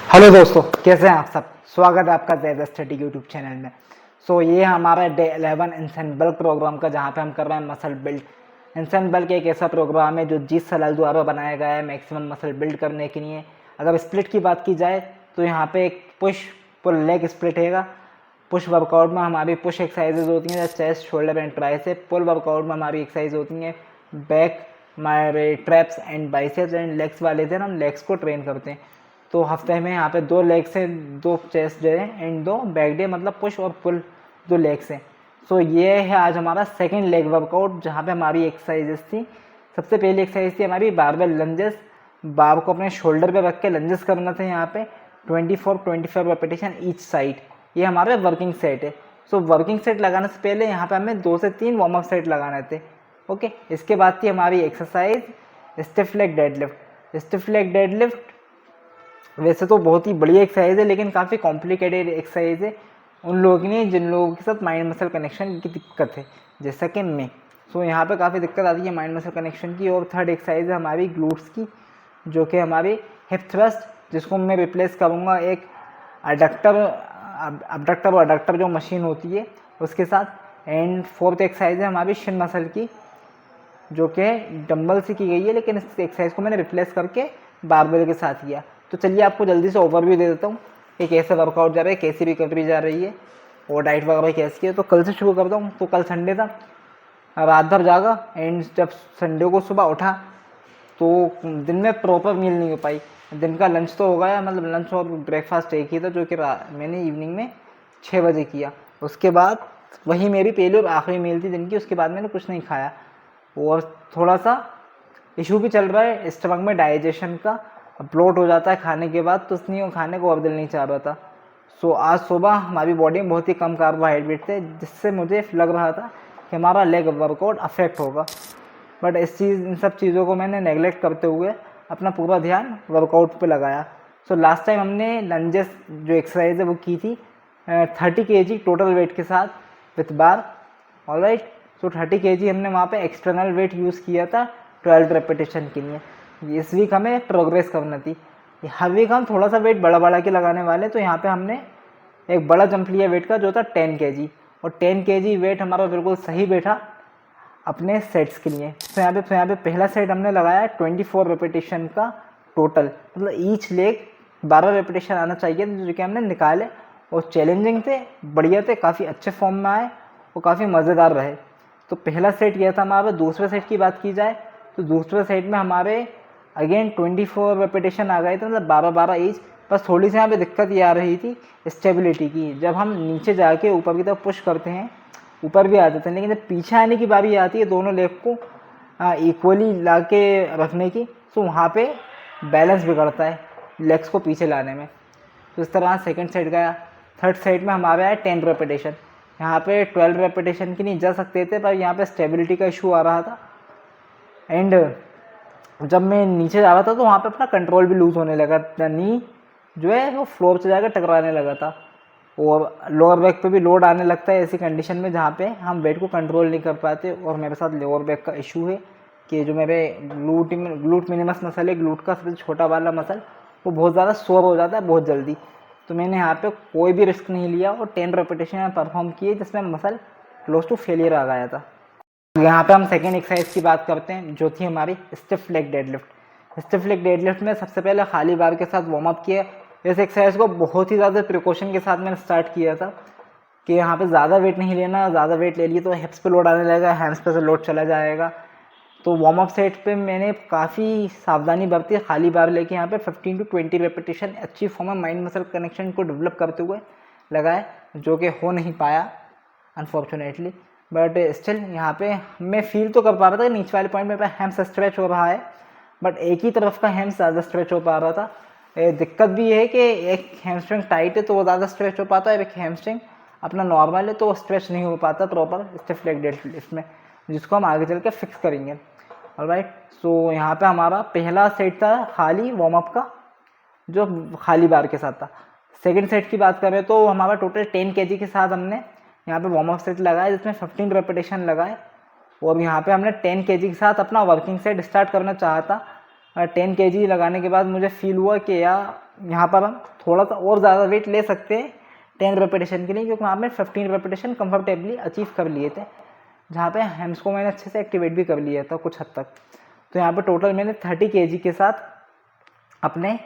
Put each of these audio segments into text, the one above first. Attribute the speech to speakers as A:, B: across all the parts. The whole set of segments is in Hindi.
A: हेलो दोस्तों, कैसे हैं आप सब। स्वागत है आपका ज़ेड स्टडी यूट्यूब चैनल में। ये हमारा डे 11 इंसान बल्क प्रोग्राम का, जहाँ पे हम कर रहे हैं मसल बिल्ड। इंसान बल्क एक ऐसा प्रोग्राम है जो जीत सलाल द्वारा बनाया गया है मैक्सिमम मसल बिल्ड करने के लिए। अगर स्प्लिट की बात की जाए तो यहाँ पे एक पुश पुल लेग स्प्लिट हैगा। पुश वर्कआउट में हमारी पुश एक्सरसाइजेज होती हैं chest, shoulder and tricep. Pull workout में हमारी एक्सरसाइज होती हैं बैक, हमारे traps and biceps and legs वाले दिन हम लेग्स को ट्रेन करते हैं। तो हफ्ते में यहाँ पे 2 लेग से 2 chest day and 2 back day, मतलब पुश और पुल 2 लेग से। ये है आज हमारा सेकंड लेग वर्कआउट, जहाँ पे हमारी एक्सरसाइजेस थी। सबसे पहली एक्सरसाइज थी हमारी बारबेल लंजेस। बार को अपने शोल्डर पे रख के लंजेस करना था यहाँ पे 24 रेपिटेशन ईच साइड। ये हमारे वर्किंग सेट है। वर्किंग सेट लगाने से पहले यहाँ पे हमें 2 से 3 वार्म अप सेट लगाने थे। ओके, इसके बाद थी हमारी exercise stiff leg deadlift. Stiff leg deadlift वैसे तो बहुत ही बढ़िया एक्सरसाइज है, लेकिन काफ़ी कॉम्प्लिकेटेड एक्सरसाइज है उन लोगों के लिए जिन लोगों के साथ माइंड मसल कनेक्शन की दिक्कत है, जैसा कि मैं। यहाँ पे काफ़ी दिक्कत आती है माइंड मसल कनेक्शन की। और थर्ड एक्सरसाइज है हमारी ग्लूट्स की, जो कि हमारी हिप थ्रस्ट, जिसको मैं रिप्लेस करूँगा एक अबडक्टर और अडक्टर जो मशीन होती है उसके साथ। एंड फोर्थ एक्सरसाइज है हमारी शिन मसल की, जो कि डंबल से की गई है, लेकिन इस एक्सरसाइज को मैंने रिप्लेस करके बारबेल के साथ किया। तो चलिए आपको जल्दी से ओवरव्यू दे देता हूँ कि कैसे वर्कआउट जा रहा है, कैसी रिकवरी जा रही है और डाइट वगैरह कैसी है। तो कल से शुरू करता हूँ। तो कल संडे था, रात भर जागा एंड जब संडे को सुबह उठा तो दिन में प्रॉपर मील नहीं हो पाई। दिन का लंच तो हो गया, मतलब लंच और ब्रेकफास्ट एक ही था, जो कि मैंने इवनिंग में 6 बजे किया। उसके बाद वही मेरी पहली और आखिरी मील थी दिन की। उसके बाद मैंने कुछ नहीं खाया और थोड़ा सा इशू भी चल रहा है स्टमक में, डाइजेशन का। ब्लोट हो जाता है खाने के बाद, तो इसलिए वो खाने को और दिल नहीं चाह रहा था। आज सुबह हमारी बॉडी में बहुत ही कम कार्बोहाइड्रेट थे, जिससे मुझे लग रहा था कि हमारा लेग वर्कआउट अफेक्ट होगा। बट इन सब चीज़ों को मैंने नेगलेक्ट करते हुए अपना पूरा ध्यान वर्कआउट पे लगाया। लास्ट टाइम हमने लंजेस जो एक्सरसाइज है वो की थी 30 kg टोटल वेट के साथ विथ बार। ऑलराइट, 30 kg हमने वहाँ पे एक्सटर्नल वेट यूज़ किया था 12 रेपिटेशन के लिए। इस वीक हमें प्रोग्रेस करना थी। हर वीक हम थोड़ा सा वेट बड़ा बड़ा के लगाने वाले। तो यहाँ पे हमने एक बड़ा जंप लिया वेट का, जो था 10 kg, और 10 kg वेट हमारा बिल्कुल सही बैठा अपने सेट्स के लिए। यहाँ पे पहला सेट हमने लगाया 24 रेपिटेशन का टोटल, मतलब ईच लेग 12 रेपिटेशन आना चाहिए, जो कि हमने निकाले और चैलेंजिंग थे, बढ़िया थे, काफ़ी अच्छे फॉर्म में आए और काफ़ी मज़ेदार रहे। तो पहला सेट यह था हमारा। दूसरे सेट की बात की जाए तो दूसरे सेट में हमारे अगेन 24 रेपिटेशन आ गए थे, मतलब 12-12 ईच। बस थोड़ी सी यहाँ पे दिक्कत ये आ रही थी स्टेबिलिटी की। जब हम नीचे जाके ऊपर की तरफ पुश करते हैं ऊपर भी आ जाते हैं, लेकिन जब पीछे आने की बारी आती है दोनों लेग को इक्वली ला के रखने की, तो वहाँ पे बैलेंस बिगड़ता है लेग्स को पीछे लाने में। तो इस तरह सेकंड सेट गया। थर्ड सेट में हमारा है 10 रेपिटेशन। यहाँ पे 12 रेपिटेशन की नहीं जा सकते थे, पर यहाँ पे स्टेबिलिटी का इशू आ रहा था। एंड जब मैं नीचे जा रहा था तो वहाँ पे अपना कंट्रोल भी लूज़ होने लगा, नी जो है वो फ्लोर से जाकर टकराने लगा था, और लोअर बैक पे भी लोड आने लगता है ऐसी कंडीशन में जहाँ पे हम वेट को कंट्रोल नहीं कर पाते। और मेरे साथ लोअर बैक का इशू है कि जो मेरे ग्लूट मिनिमस मसल है, ग्लूट का सबसे छोटा वाला मसल, वो बहुत ज़्यादा सोर हो जाता है बहुत जल्दी। तो मैंने यहाँ पे कोई भी रिस्क नहीं लिया और 10 रेपिटेशन परफॉर्म किए, जिसमें मसल क्लोज टू फेलियर आ गया था। यहाँ पे हम सेकेंड एक्सरसाइज की बात करते हैं, जो थी हमारी stiff leg deadlift. Stiff leg deadlift में सबसे पहले खाली बार के साथ वार्म अप किया। इस एक्सरसाइज को बहुत ही ज़्यादा प्रिकॉशन के साथ मैंने स्टार्ट किया था कि यहाँ पे ज़्यादा वेट नहीं लेना, ज़्यादा वेट ले लिए तो हिप्स पे लोड आने लगेगा, हैंड्स पे से लोड चला जाएगा। तो वार्म अप सेट पे मैंने काफ़ी सावधानी बरती, खाली बार लेके यहाँ पे 15 to 20 रेपिटेशन अच्छी फॉर्म में माइंड मसल कनेक्शन को डेवलप करते हुए लगाए, जो कि हो नहीं पाया अनफॉर्चुनेटली। बट स्टिल यहाँ पे मैं फील तो कर पा रहा था कि नीचे वाले पॉइंट में हैम्स स्ट्रेच हो रहा है, बट एक ही तरफ का हैम्स ज़्यादा स्ट्रेच हो पा रहा था। दिक्कत भी है कि एक हैमस्ट्रिंग टाइट है तो वो ज़्यादा स्ट्रेच हो पाता है, एक हैमस्ट्रिंग अपना नॉर्मल है तो वो स्ट्रेच नहीं हो पाता प्रॉपर स्टिफ लेग डेडलिफ्ट में, जिसको हम आगे चल के फिक्स करेंगे। ऑलराइट, सो यहाँ पे हमारा पहला सेट था खाली वार्म अप का, जो खाली बार के साथ था। सेकंड सेट की बात करें तो हमारा टोटल 10 kg के साथ हमने यहाँ पे वार्म अप सेट लगाया, जिसमें 15 रेपिटेशन लगाए। और यहाँ पे हमने 10 kg के साथ अपना वर्किंग सेट स्टार्ट करना चाहा था, 10 kg लगाने के बाद मुझे फील हुआ कि यार यहाँ पर हम थोड़ा सा और ज़्यादा वेट ले सकते हैं 10 रेपिटेशन के लिए, क्योंकि वहाँ पे 15 रेपिटेशन कंफर्टेबली अचीव कर लिए थे, जहाँ पे हैम्स को मैंने अच्छे से एक्टिवेट भी कर लिया था कुछ हद तक। तो यहाँ पे टोटल मैंने 30 kg के साथ अपने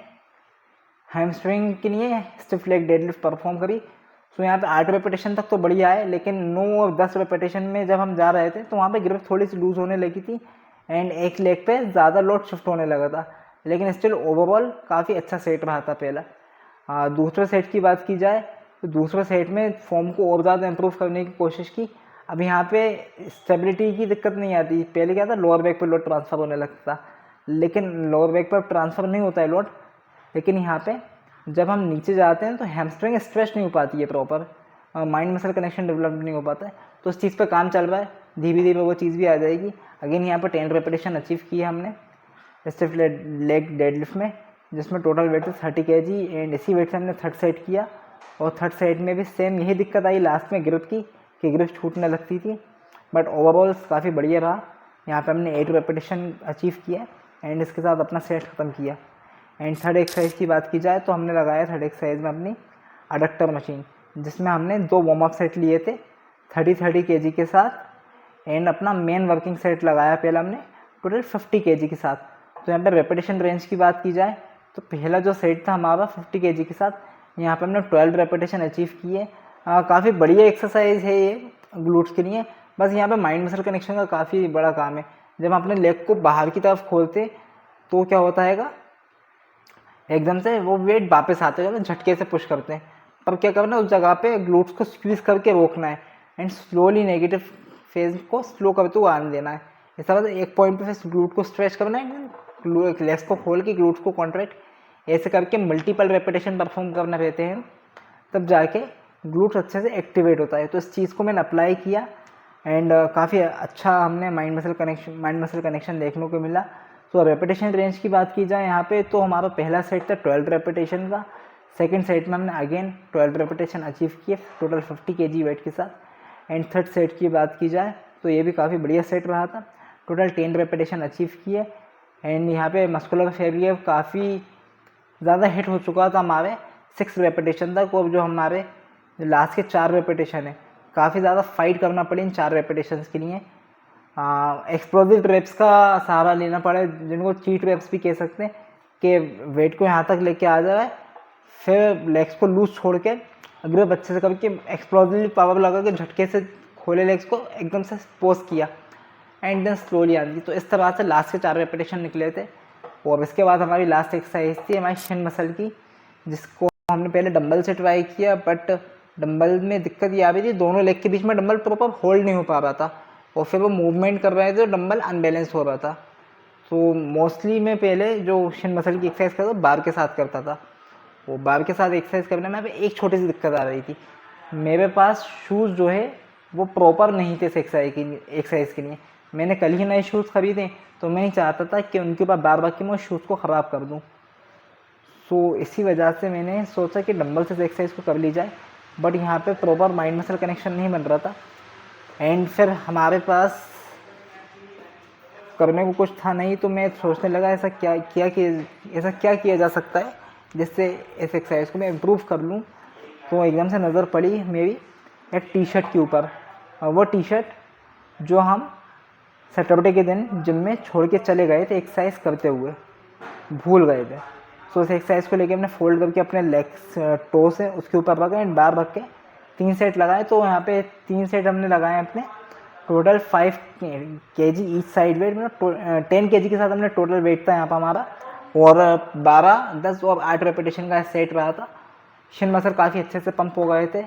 A: हैमस्ट्रिंग के लिए स्टिफ लेग डेडलिफ्ट परफॉर्म करी। तो यहाँ पे 8 रेपिटेशन तक तो बढ़िया है, लेकिन 9 और 10 रेपिटेशन में जब हम जा रहे थे तो वहाँ पे ग्रिप थोड़ी सी लूज़ होने लगी थी एंड एक लेग पे ज़्यादा लोड शिफ्ट होने लगा था, लेकिन स्टिल ओवरऑल काफ़ी अच्छा सेट रहा था पहला। दूसरे सेट की बात की जाए तो दूसरे सेट में फॉर्म को और ज़्यादा इम्प्रूव करने की कोशिश की। अब यहाँ पे स्टेबिलिटी की दिक्कत नहीं आती। पहले क्या था, लोअर बैक पर लोड ट्रांसफ़र होने लगता, लेकिन लोअर बैक पर ट्रांसफ़र नहीं होता है लोड, लेकिन यहाँ पे जब हम नीचे जाते हैं तो हैमस्ट्रिंग स्ट्रेच नहीं हो पाती है proper, mind muscle connection develop नहीं हो पाता है। तो उस चीज़ पे काम चल रहा है, धीरे धीरे वो चीज़ भी आ जाएगी। अगेन यहाँ पे 10 रेपिटेशन अचीव की है हमने स्टिफ लेग डेडलिफ्ट में, जिसमें टोटल वेट 30 kg एंड इसी वेट से हमने थर्ड सेट किया। और थर्ड सेट में भी सेम यही दिक्कत आई लास्ट में ग्रिप की, कि ग्रिप छूटने लगती थी, बट ओवरऑल काफ़ी बढ़िया रहा। यहाँ पे हमने 8 रेपिटेशन अचीव किया एंड इसके साथ अपना सेट ख़त्म किया। एंड थर्ड एक्सरसाइज की बात की जाए तो हमने लगाया थर्ड एक्सरसाइज में अपनी अडक्टर मशीन, जिसमें हमने 2 वार्म अप सेट लिए थे 30 kg के साथ एंड अपना मेन वर्किंग सेट लगाया पहला हमने टोटल 50 kg के साथ। तो यहाँ पे रेपिटेशन रेंज की बात की जाए तो पहला जो सेट था हमारा 50 kg के साथ, यहाँ पे हमने 12 रेपिटेशन अचीव किए। काफ़ी बढ़िया एक्सरसाइज है ये ग्लूट्स के लिए, बस यहाँ पे माइंड मसल कनेक्शन का काफ़ी बड़ा काम है। जब हम अपने लेग को बाहर की तरफ खोलते तो क्या होता है, एकदम से वो वेट वापस आते हैं, झटके से पुश करते हैं, पर क्या करना है उस जगह पे ग्लूट्स को स्क्वीज करके रोकना है एंड स्लोली नेगेटिव फेज को स्लो करते हुए आने देना है। इसका मतलब एक पॉइंट पे फिर ग्लूट को स्ट्रेच करना है, लेग्स को खोल के ग्लूट्स को कॉन्ट्रैक्ट ऐसे करके मल्टीपल रेपिटेशन परफॉर्म करने रहते हैं, तब जाके ग्लूट्स अच्छे से एक्टिवेट होता है। तो इस चीज़ को मैंने अप्लाई किया एंड काफ़ी अच्छा हमने माइंड मसल कनेक्शन देखने को मिला। तो रेपिटेशन रेंज की बात की जाए यहाँ पे तो हमारा पहला सेट था 12 रेपिटेशन का, सेकंड सेट में हमने अगेन 12 रेपिटेशन अचीव किए टोटल 50 kg वेट के साथ। एंड थर्ड सेट की बात की जाए तो ये भी काफ़ी बढ़िया सेट रहा था, टोटल 10 रेपिटेशन अचीव किए। एंड यहाँ पे मस्कुलर फेलियर काफ़ी ज़्यादा हिट हो चुका था हमारे 6 रेपिटेशन तक, और जो हमारे लास्ट के 4 रेपिटेशन है काफ़ी ज़्यादा फाइट करना पड़ी इन 4 रेपिटेशन के लिए। एक्सप्लोजिव रेप्स का सहारा लेना पड़े, जिनको चीट रेप्स भी कह सकते हैं, कि वेट को यहाँ तक लेके आ जाए, फिर लेग्स को लूज छोड़ के अगर अच्छे से करके एक्सप्लोजिव पावर लगा के झटके से खोले लेग्स को एकदम से पोस्ट किया एंड देन स्लोली आती। तो इस तरह से लास्ट के 4 रेपिटेशन निकले थे। और इसके बाद हमारी लास्ट एक्सरसाइज थी हमारी शिन मसल की, जिसको हमने पहले डंबल से ट्राई किया, बट डंबल में दिक्कत ये आ रही थी, दोनों लेग के बीच में डंबल प्रॉपर होल्ड नहीं हो पा रहा था और फिर वो मूवमेंट कर रहे थे तो डंबल अनबैलेंस हो रहा था। तो मोस्टली मैं पहले जो शिन मसल की एक्सरसाइज करता था बार के साथ करता था। वो बार के साथ एक्सरसाइज करने में एक छोटी सी दिक्कत आ रही थी, मेरे पास शूज़ जो है वो प्रॉपर नहीं थे इस एक्सरसाइज के लिए। मैंने कल ही नए शूज़ खरीदे, तो मैं नहीं चाहता था कि उनके ऊपर बार बार कि मैं शूज़ को ख़राब कर दूँ। सो इसी वजह से मैंने सोचा कि डंबल से एक्सरसाइज को कर ली जाए, बट यहाँ पे प्रॉपर माइंड मसल कनेक्शन नहीं बन रहा था। एंड फिर हमारे पास करने को कुछ था नहीं, तो मैं सोचने लगा ऐसा क्या किया जा सकता है जिससे इस एक्सरसाइज को मैं इम्प्रूव कर लूँ। तो एकदम से नज़र पड़ी मेरी एक टी शर्ट के ऊपर, वो टी शर्ट जो हम सैटरडे के दिन जिम में छोड़ के चले गए थे एक्सरसाइज करते हुए, भूल गए थे। सो इस एक्सरसाइज को लेके हमने फोल्ड करके अपने लेग्स टो से उसके ऊपर रखा एंड बार रख के 3 सेट लगाए। तो यहाँ पे 3 सेट हमने लगाए अपने total 5 kg each side weight में, 10 kg के साथ हमने टोटल वेट था यहाँ पर हमारा, और 12, 10 और 8 रेपिटेशन का सेट रहा था। शिन मसल काफ़ी अच्छे से पंप हो गए थे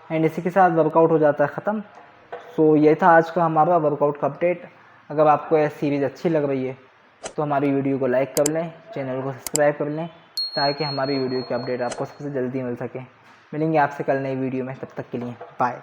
A: एंड इसी के साथ वर्कआउट हो जाता है ख़त्म। सो ये था आज का हमारा वर्कआउट का अपडेट। अगर आपको यह सीरीज़ अच्छी लग रही है तो हमारी वीडियो को लाइक कर लें, चैनल को सब्सक्राइब कर लें, ताकि हमारी वीडियो की अपडेट आपको सबसे जल्दी मिल सके। मिलेंगे आपसे कल नई वीडियो में, तब तक के लिए बाय।